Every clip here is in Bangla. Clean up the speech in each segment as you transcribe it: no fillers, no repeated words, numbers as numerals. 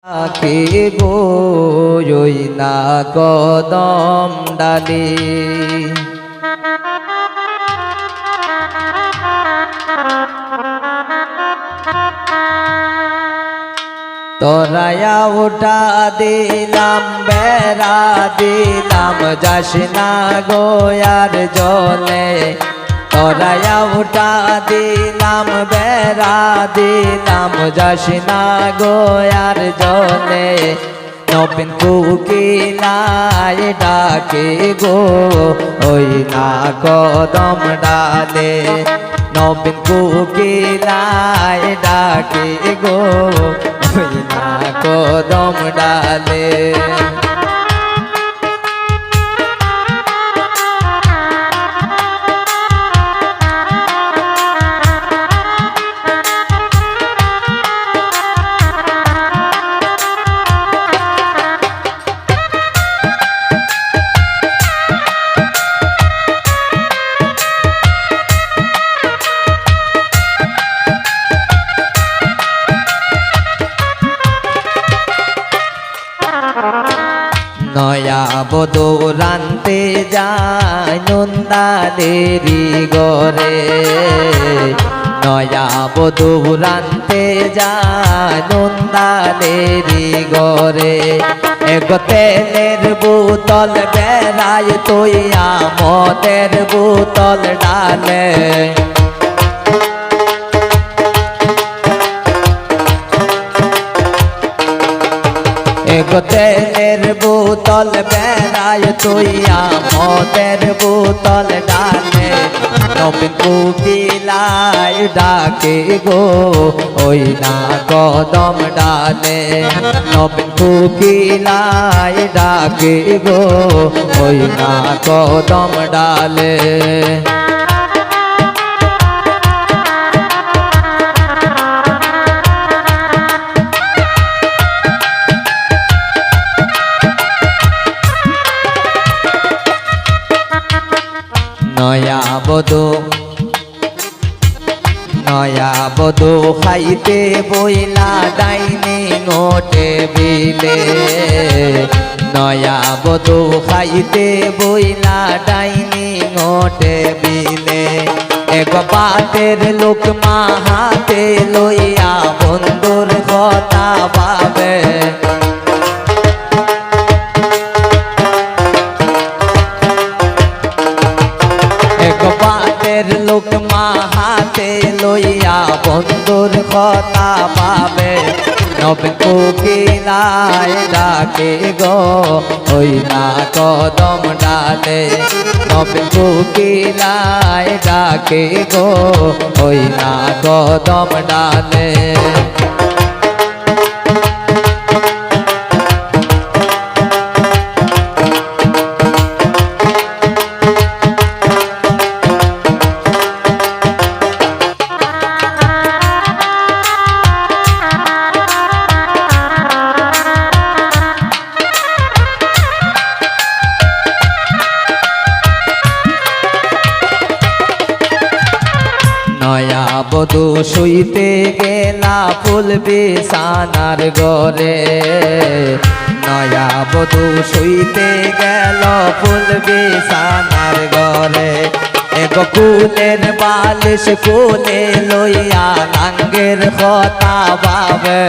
আখি বই না কদম ডালি তোরায়া উঠা দিলাম বেড়া দিলাম যাস না গোয়ার জলে তোরায়া উঠা দিলাম বেড়া দিলাম যাস না গোয়ার জলে নবীন কুকিলায় ডাকে গো ওই না কদম ডালে নবীন কুকিলায় ডাকে গো ওই না কদম ডালে নয়া বধূ রানতে যায় নন্দাদেরি গরে নয়া বধূ রানতে যায় নন্দাদেরি গরে এক তেলের বোতল বেড়ায় তৈয়া মদের বোতল ডালে এক তেলের বোতল বেড়ায় তৈয়া মদের বোতল ডালে নবীন কুকিলায় ডাকে গো ওই না কদম ডালে নবীন কুকিলায় ডাকে গো ওই না কদম ডালে নয়া বধূ খাইতে বইলা ডাইনিং টেবিলে নয়া বধূ খাইতে বইলা ডাইনিং টেবিলে এক বাতের লোক মা হাতে লইয়া বন্ধুর কথা ভাবে লোক মা হাতে লইয়া বন্ধুর কথা পাবে নবীন কুকিলায় ডাকে গো ওই না কদম ডালে নবীন কুকিলায় ডাকে গো ওই না কদম ডালে নয়া বধূ শুইতে গেলা ফুল বিছানার ঘরে নয়া বধূ শুইতে গেল ফুল বিছানার ঘরে এক কুলের বালিশ কুলে লইয়া নাঙ্গের কথা ভাবে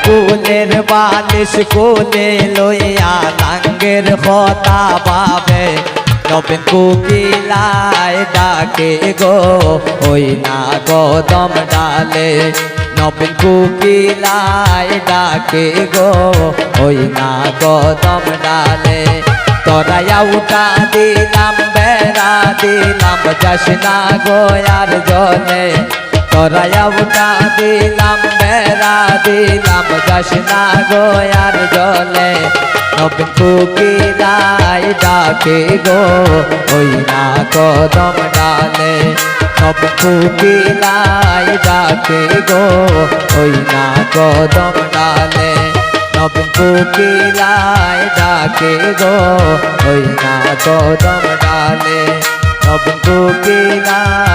কুলের বালিশ কোলে লইয়া নাঙ্গের কথা ভাবে নবীন কুকিলায় ডাকে গো ওই না কদম ডালে নবীন কুকিলায় ডাকে গো ওই না কদম ডালে তোরায়া উঠা দিলাম বেড়া দিলাম যাস না গোয়ার জলে তোরায়া উঠা দিলাম বেড়া দিলাম যাস না গোয়ার জলে নবীন কুকিলায় ডাকে গো ওই না কদম ডালে নবীন কুকিলায় ডাকে গো ওই না কদম ডালে নবীন কোকিলায় ডাকে গো ওই না কদম ডালে নবীন কোকিলা